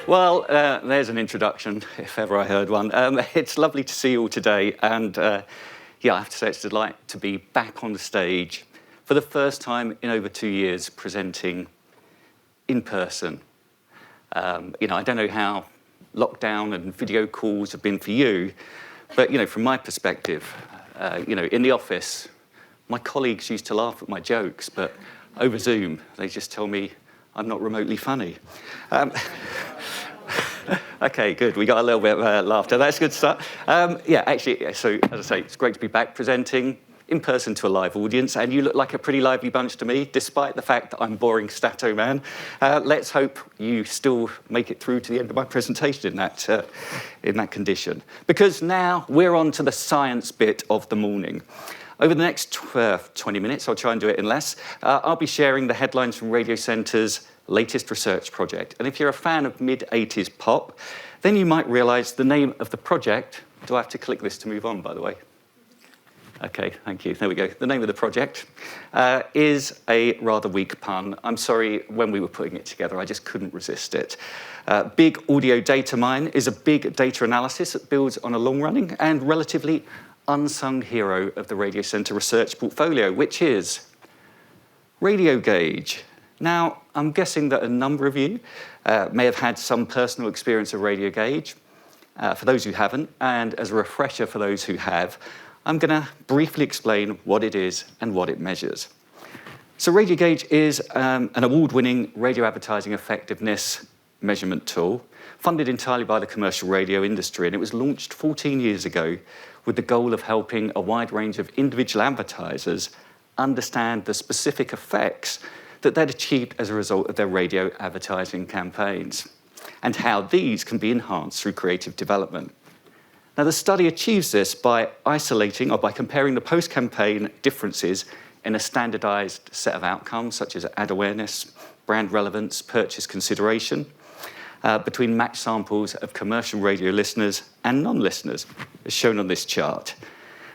Well, there's an introduction, if ever I heard one. It's lovely to see you all today, and yeah, I have to say it's a delight to be back on the stage for the first time in over 2 years presenting in person. I don't know how lockdown and video calls have been for you, but from my perspective, in the office, my colleagues used to laugh at my jokes, but over Zoom, they just tell me I'm not remotely funny. Okay, good. We got a little bit of laughter. That's good stuff. Actually, so as I say, it's great to be back presenting in person to a live audience, and you look like a pretty lively bunch to me, despite the fact that I'm boring stato man. Let's hope you still make it through to the end of my presentation in that condition, because now we're on to the science bit of the morning. Over the next 20 minutes, I'll try and do it in less, I'll be sharing the headlines from Radiocentre's latest research project. And if you're a fan of mid-80s pop, then you might realise the name of the project. Do I have to click this to move on, by the way? Okay, thank you. There we go. The name of the project is a rather weak pun. I'm sorry, when we were putting it together, I just couldn't resist it. Big Audio Datamine is a big data analysis that builds on a long-running and relatively unsung hero of the Radiocentre research portfolio, which is Radiogauge. Now, I'm guessing that a number of you may have had some personal experience of Radiogauge. For those who haven't, and as a refresher for those who have, I'm going to briefly explain what it is and what it measures. So Radiogauge is an award-winning radio advertising effectiveness measurement tool funded entirely by the commercial radio industry, and it was launched 14 years ago with the goal of helping a wide range of individual advertisers understand the specific effects that they'd achieved as a result of their radio advertising campaigns, and how these can be enhanced through creative development. Now, the study achieves this by isolating or by comparing the post-campaign differences in a standardized set of outcomes, such as ad awareness, brand relevance, purchase consideration, between matched samples of commercial radio listeners and non-listeners, as shown on this chart.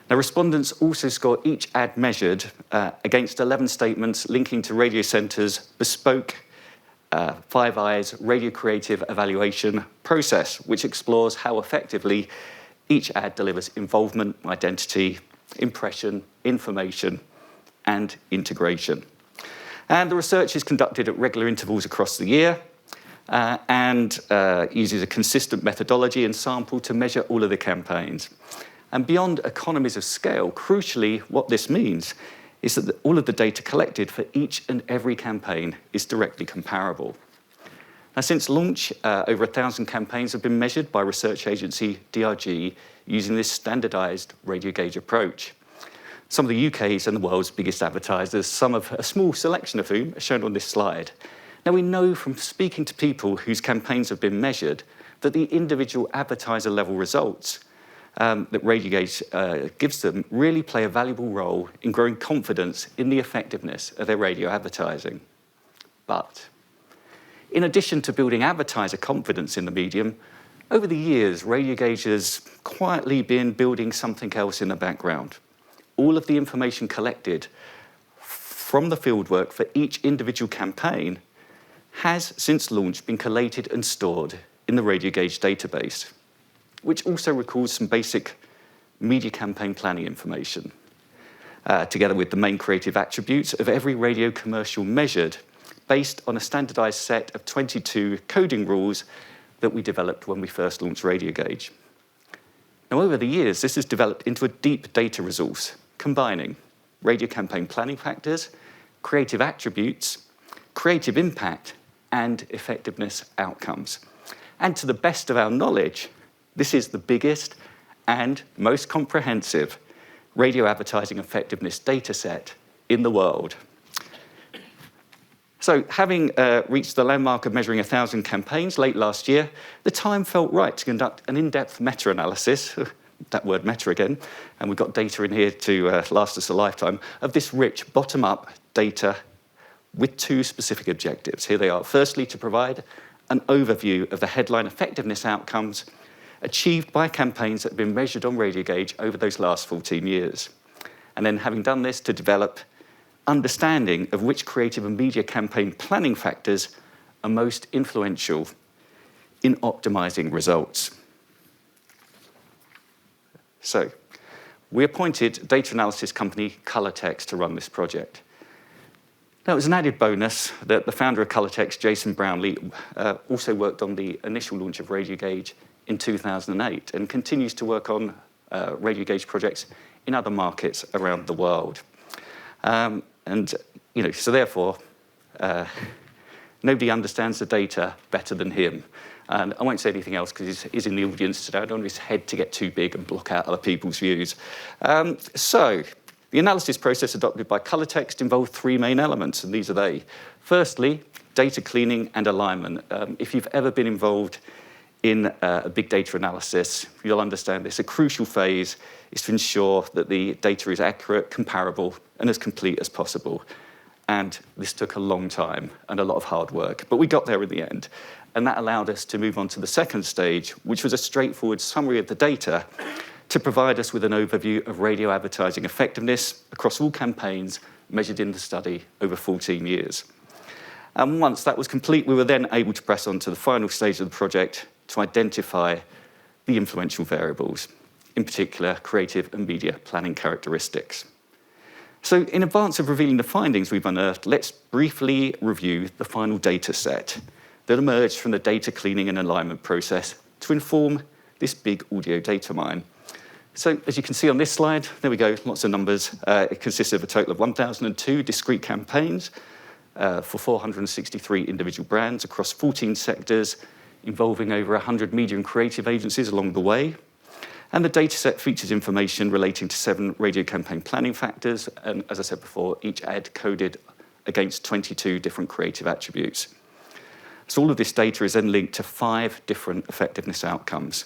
Now, respondents also score each ad measured against 11 statements linking to Radiocentre's bespoke Five Eyes radio creative evaluation process, which explores how effectively each ad delivers involvement, identity, impression, information, and integration. And the research is conducted at regular intervals across the year and uses a consistent methodology and sample to measure all of the campaigns. And beyond economies of scale, crucially, what this means is that all of the data collected for each and every campaign is directly comparable. Now, since launch, over 1,000 campaigns have been measured by research agency DRG using this standardized Radiogauge approach. Some of the UK's and the world's biggest advertisers, some of a small selection of whom are shown on this slide. Now, we know from speaking to people whose campaigns have been measured that the individual advertiser level results that Radiogauge gives them really play a valuable role in growing confidence in the effectiveness of their radio advertising. But in addition to building advertiser confidence in the medium, over the years, Radiogauge has quietly been building something else in the background. All of the information collected from the fieldwork for each individual campaign has, since launch, been collated and stored in the Radiogauge database, which also records some basic media campaign planning information, together with the main creative attributes of every radio commercial measured, based on a standardized set of 22 coding rules that we developed when we first launched Radiogauge. Now, over the years, this has developed into a deep data resource, combining radio campaign planning factors, creative attributes, creative impact, and effectiveness outcomes. And to the best of our knowledge, this is the biggest and most comprehensive radio advertising effectiveness data set in the world. So, having reached the landmark of measuring 1,000 campaigns late last year, the time felt right to conduct an in-depth meta-analysis, that word meta again, and we've got data in here to last us a lifetime, of this rich bottom-up data with two specific objectives. Here they are. Firstly, to provide an overview of the headline effectiveness outcomes achieved by campaigns that have been measured on Radiogauge over those last 14 years. And then, having done this, to develop understanding of which creative and media campaign planning factors are most influential in optimising results. So, we appointed data analysis company ColorText to run this project. Now, it was an added bonus that the founder of ColorText, Jason Brownlee, also worked on the initial launch of Radiogauge in 2008 and continues to work on Radiogauge projects in other markets around the world. So therefore, nobody understands the data better than him. And I won't say anything else because he's in the audience today. I don't want his head to get too big and block out other people's views. So the analysis process adopted by ColorText involved three main elements, and these are they. Firstly, data cleaning and alignment. If you've ever been involved in a big data analysis, you'll understand this. A crucial phase is to ensure that the data is accurate, comparable, and as complete as possible. And this took a long time and a lot of hard work, but we got there in the end. And that allowed us to move on to the second stage, which was a straightforward summary of the data to provide us with an overview of radio advertising effectiveness across all campaigns measured in the study over 14 years. And once that was complete, we were then able to press on to the final stage of the project to identify the influential variables, in particular creative and media planning characteristics. So in advance of revealing the findings we've unearthed, let's briefly review the final data set that emerged from the data cleaning and alignment process to inform this big audio data mine. So as you can see on this slide, there we go, lots of numbers. It consists of a total of 1,002 discrete campaigns for 463 individual brands across 14 sectors, involving over 100 media and creative agencies along the way. And the dataset features information relating to 7 radio campaign planning factors, and as I said before, each ad coded against 22 different creative attributes. So all of this data is then linked to 5 different effectiveness outcomes,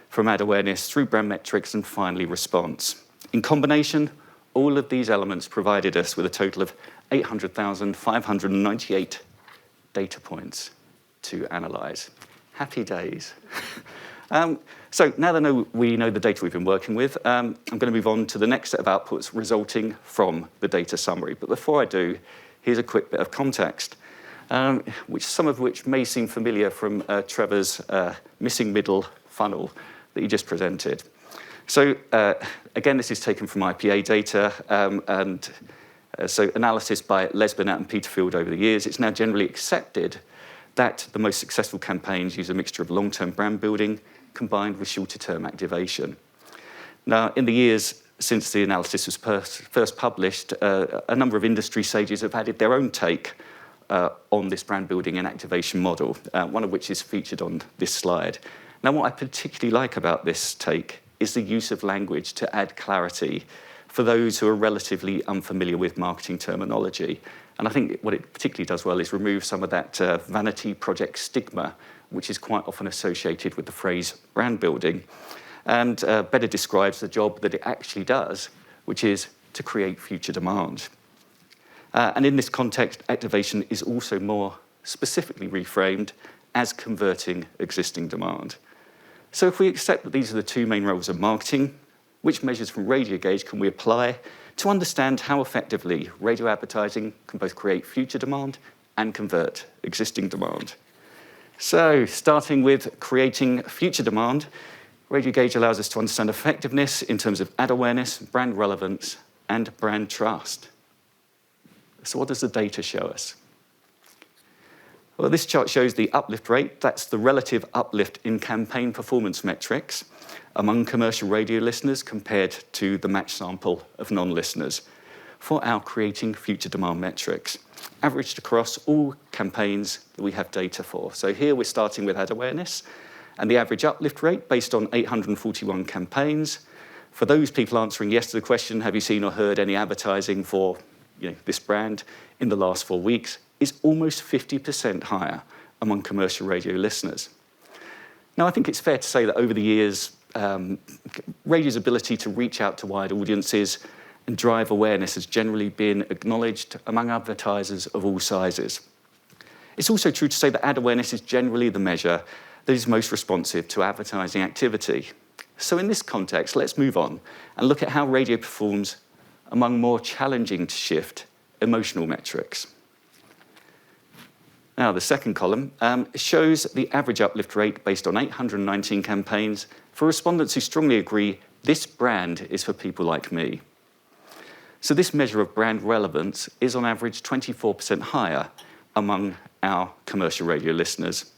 from ad awareness through brand metrics and finally response. In combination, all of these elements provided us with a total of 800,598 data points to analyse. Happy days. So now that we know the data we've been working with, I'm going to move on to the next set of outputs resulting from the data summary. But before I do, here's a quick bit of context, some of which may seem familiar from Trevor's missing middle funnel that he just presented. So again, this is taken from IPA data, so analysis by Les Burnett and Peter Field over the years. It's now generally accepted that the most successful campaigns use a mixture of long-term brand building combined with shorter-term activation. Now, in the years since the analysis was first published, a number of industry sages have added their own take on this brand building and activation model, one of which is featured on this slide. Now, what I particularly like about this take is the use of language to add clarity for those who are relatively unfamiliar with marketing terminology. And I think what it particularly does well is remove some of that vanity project stigma, which is quite often associated with the phrase brand building, and better describes the job that it actually does, which is to create future demand. And in this context, activation is also more specifically reframed as converting existing demand. So if we accept that these are the two main roles of marketing, which measures from Radiogauge can we apply to understand how effectively radio advertising can both create future demand and convert existing demand? So, starting with creating future demand, Radiogauge allows us to understand effectiveness in terms of ad awareness, brand relevance, and brand trust. So what does the data show us? Well, this chart shows the uplift rate. That's the relative uplift in campaign performance metrics among commercial radio listeners compared to the match sample of non-listeners for our creating future demand metrics, averaged across all campaigns that we have data for. So here we're starting with ad awareness and the average uplift rate based on 841 campaigns. For those people answering yes to the question, have you seen or heard any advertising for this brand in the last 4 weeks, is almost 50% higher among commercial radio listeners. Now, I think it's fair to say that over the years, radio's ability to reach out to wide audiences and drive awareness has generally been acknowledged among advertisers of all sizes. It's also true to say that ad awareness is generally the measure that is most responsive to advertising activity. So in this context, let's move on and look at how radio performs among more challenging to shift emotional metrics. Now, the second column shows the average uplift rate based on 819 campaigns for respondents who strongly agree this brand is for people like me. So this measure of brand relevance is on average 24% higher among our commercial radio listeners.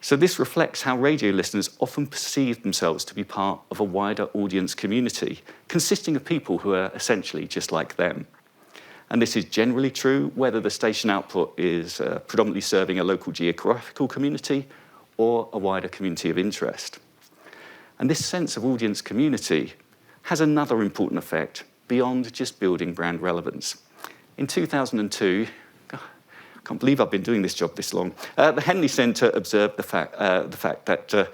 So this reflects how radio listeners often perceive themselves to be part of a wider audience community, consisting of people who are essentially just like them. And this is generally true whether the station output is predominantly serving a local geographical community or a wider community of interest. And this sense of audience community has another important effect beyond just building brand relevance. In 2002, I can't believe I've been doing this job this long, the Henley Centre observed the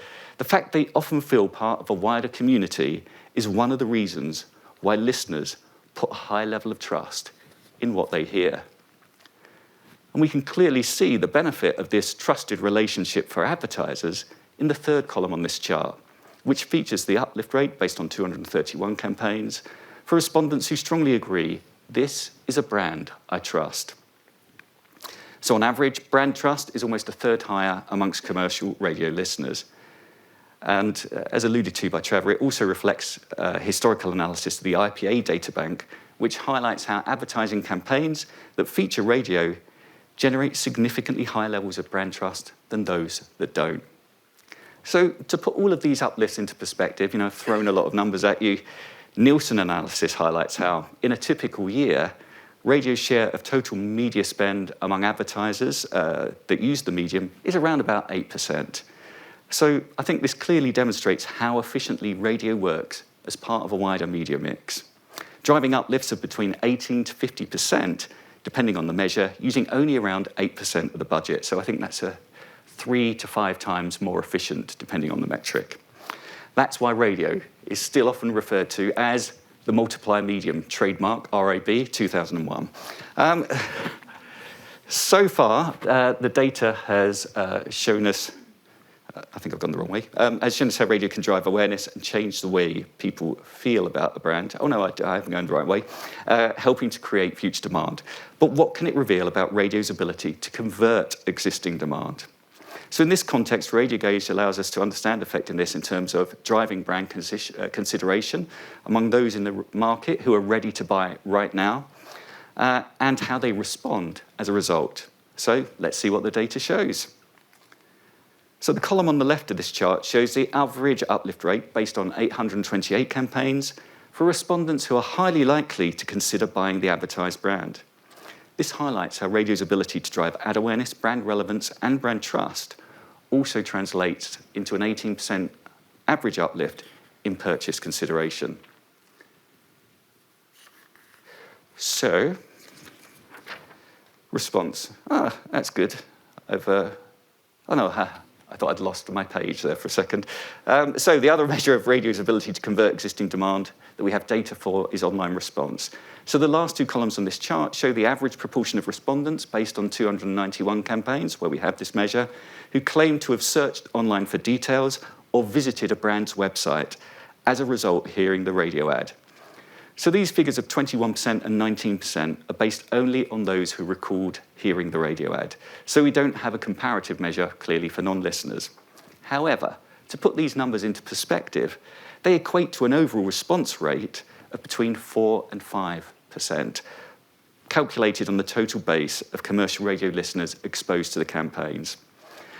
fact they often feel part of a wider community is one of the reasons why listeners put a high level of trust in what they hear. And we can clearly see the benefit of this trusted relationship for advertisers in the third column on this chart, which features the uplift rate based on 231 campaigns for respondents who strongly agree this is a brand I trust. So on average, brand trust is almost a third higher amongst commercial radio listeners. And as alluded to by Trevor, it also reflects historical analysis of the IPA databank, which highlights how advertising campaigns that feature radio generate significantly higher levels of brand trust than those that don't. So to put all of these uplifts into perspective, I've thrown a lot of numbers at you. Nielsen analysis highlights how, in a typical year, radio's share of total media spend among advertisers that use the medium is around about 8%. So I think this clearly demonstrates how efficiently radio works as part of a wider media mix, driving uplifts of between 18 to 50%, depending on the measure, using only around 8% of the budget. So I think that's 3 to 5 times more efficient, depending on the metric. That's why radio is still often referred to as the multiplier medium, trademark RAB 2001. So far, the data has shown us, I think I've gone the wrong way, has shown us how radio can drive awareness and change the way people feel about the brand. Oh no, I haven't gone the right way, helping to create future demand. But what can it reveal about radio's ability to convert existing demand? So in this context, Radiogauge allows us to understand effectiveness in terms of driving brand consideration among those in the market who are ready to buy right now, and how they respond as a result. So let's see what the data shows. So the column on the left of this chart shows the average uplift rate based on 828 campaigns for respondents who are highly likely to consider buying the advertised brand. This highlights how radio's ability to drive ad awareness, brand relevance, and brand trust also translates into an 18% average uplift in purchase consideration. So, response. That's good. I thought I'd lost my page there for a second. So the other measure of radio's ability to convert existing demand that we have data for is online response. So the last 2 columns on this chart show the average proportion of respondents based on 291 campaigns, where we have this measure, who claim to have searched online for details or visited a brand's website as a result hearing the radio ad. So these figures of 21% and 19% are based only on those who recalled hearing the radio ad. So we don't have a comparative measure, clearly, for non-listeners. However, to put these numbers into perspective, they equate to an overall response rate of between 4 and 5%, calculated on the total base of commercial radio listeners exposed to the campaigns.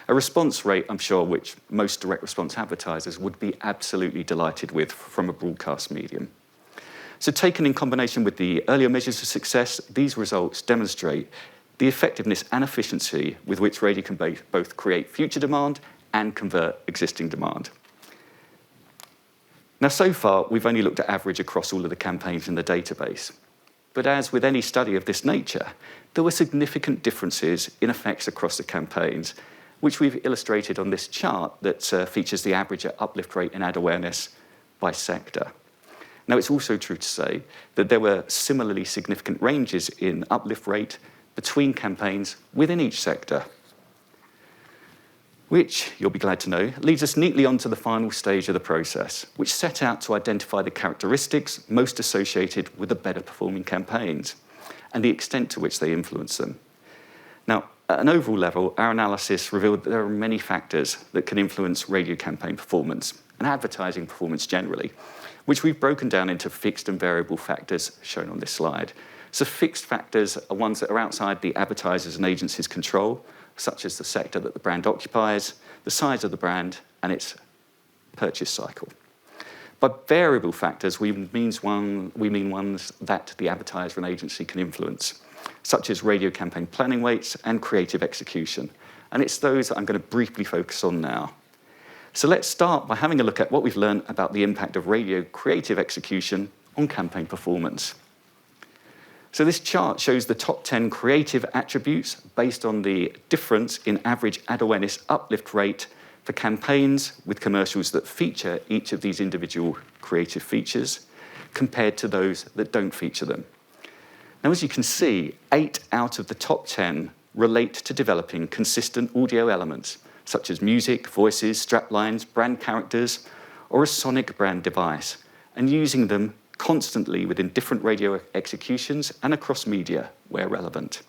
A response rate, I'm sure, which most direct response advertisers would be absolutely delighted with from a broadcast medium. So taken in combination with the earlier measures of success, these results demonstrate the effectiveness and efficiency with which radio can both create future demand and convert existing demand. Now, so far, we've only looked at average across all of the campaigns in the database. But as with any study of this nature, there were significant differences in effects across the campaigns, which we've illustrated on this chart that features the average uplift rate in ad awareness by sector. Now, it's also true to say that there were similarly significant ranges in uplift rate between campaigns within each sector, which, you'll be glad to know, leads us neatly onto the final stage of the process, which set out to identify the characteristics most associated with the better performing campaigns and the extent to which they influence them. Now, at an overall level, our analysis revealed that there are many factors that can influence radio campaign performance and advertising performance generally, which we've broken down into fixed and variable factors shown on this slide. So fixed factors are ones that are outside the advertisers' and agencies' control, such as the sector that the brand occupies, the size of the brand, and its purchase cycle. By variable factors, we mean ones that the advertiser and agency can influence, such as radio campaign planning weights and creative execution. And it's those that I'm going to briefly focus on now. So let's start by having a look at what we've learned about the impact of radio creative execution on campaign performance. So this chart shows the top 10 creative attributes based on the difference in average ad awareness uplift rate for campaigns with commercials that feature each of these individual creative features compared to those that don't feature them. Now, as you can see, 8 out of the top 10 relate to developing consistent audio elements, such as music, voices, straplines, brand characters, or a sonic brand device, and using them constantly within different radio executions and across media where relevant.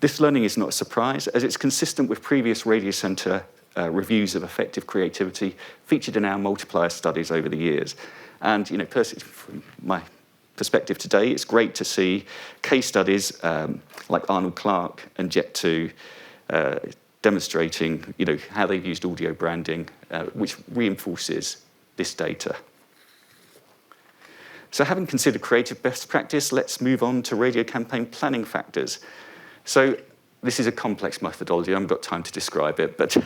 This learning is not a surprise, as it's consistent with previous Radiocentre reviews of effective creativity featured in our multiplier studies over the years. And personally, from my perspective today, it's great to see case studies like Arnold Clark and Jet2 demonstrating how they've used audio branding, which reinforces this data. So having considered creative best practice, let's move on to radio campaign planning factors. So this is a complex methodology. I haven't got time to describe it, but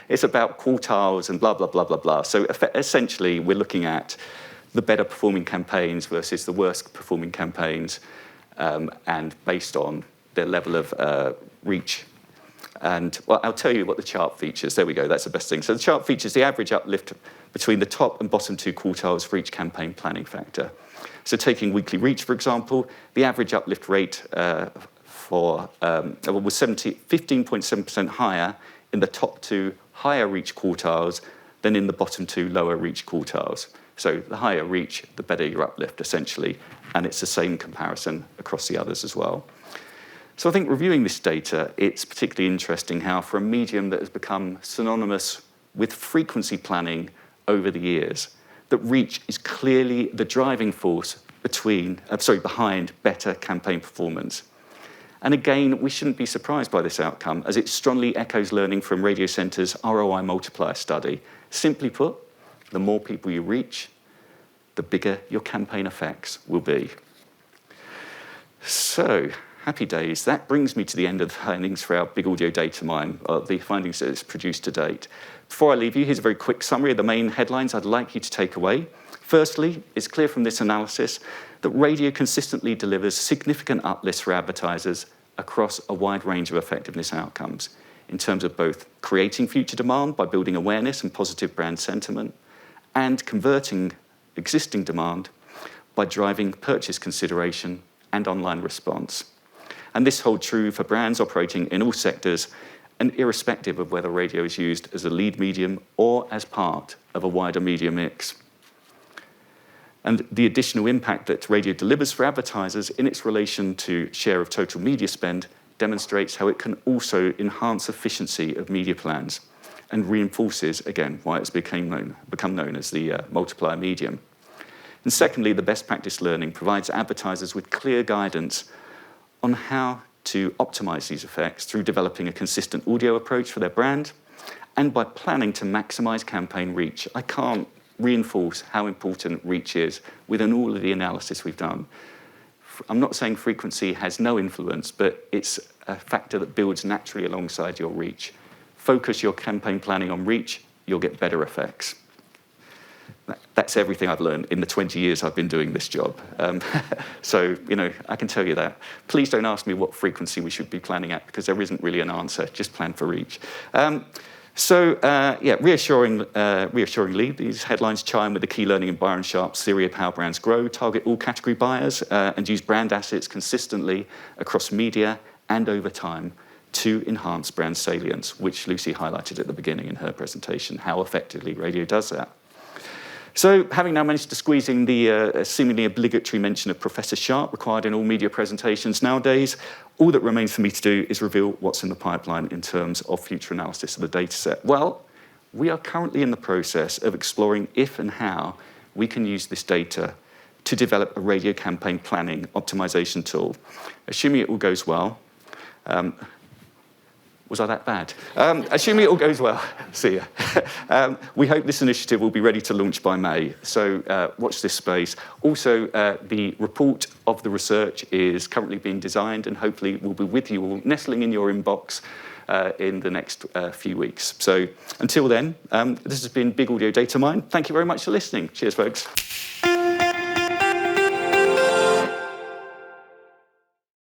it's about quartiles and blah, blah, blah, blah, blah. So essentially, we're looking at the better performing campaigns versus the worst performing campaigns, and based on their level of reach. And well, I'll tell you what the chart features. There we go, that's the best thing. So the chart features the average uplift between the top and bottom 2 quartiles for each campaign planning factor. So taking weekly reach, for example, the average uplift rate was 15.7% higher in the top 2 higher reach quartiles than in the bottom 2 lower reach quartiles. So the higher reach, the better your uplift, essentially, and it's the same comparison across the others as well. So I think reviewing this data, it's particularly interesting how for a medium that has become synonymous with frequency planning over the years, that reach is clearly the driving force behind better campaign performance. And again, we shouldn't be surprised by this outcome, as it strongly echoes learning from Radiocentre's ROI multiplier study. Simply put, the more people you reach, the bigger your campaign effects will be. So, happy days. That brings me to the end of the findings for our big audio data mine, the findings that it's produced to date. Before I leave you, here's a very quick summary of the main headlines I'd like you to take away. Firstly, it's clear from this analysis that radio consistently delivers significant uplifts for advertisers across a wide range of effectiveness outcomes, in terms of both creating future demand by building awareness and positive brand sentiment, and converting existing demand by driving purchase consideration and online response. And this holds true for brands operating in all sectors and irrespective of whether radio is used as a lead medium or as part of a wider media mix. And the additional impact that radio delivers for advertisers in its relation to share of total media spend demonstrates how it can also enhance efficiency of media plans and reinforces, again, why it's become known as the multiplier medium. And secondly, the best practice learning provides advertisers with clear guidance on how to optimize these effects through developing a consistent audio approach for their brand and by planning to maximize campaign reach. I can't reinforce how important reach is within all of the analysis we've done. I'm not saying frequency has no influence, but it's a factor that builds naturally alongside your reach. Focus your campaign planning on reach, you'll get better effects. That's everything I've learned in the 20 years I've been doing this job. So, I can tell you that. Please don't ask me what frequency we should be planning at, because there isn't really an answer. Just plan for reach. Reassuringly, these headlines chime with the key learning in Byron Sharp's theory of how brands grow, target all category buyers, and use brand assets consistently across media and over time to enhance brand salience, which Lucy highlighted at the beginning in her presentation, how effectively radio does that. So, having now managed to squeeze in the seemingly obligatory mention of Professor Sharp required in all media presentations nowadays, all that remains for me to do is reveal what's in the pipeline in terms of future analysis of the dataset. Well, we are currently in the process of exploring if and how we can use this data to develop a radio campaign planning optimization tool. Assuming it all goes well, was I that bad? Assuming it all goes well, see ya. We hope this initiative will be ready to launch by May, so watch this space. Also, the report of the research is currently being designed and hopefully will be with you all, nestling in your inbox in the next few weeks. So until then, this has been Big Audio Datamine. Thank you very much for listening. Cheers, folks.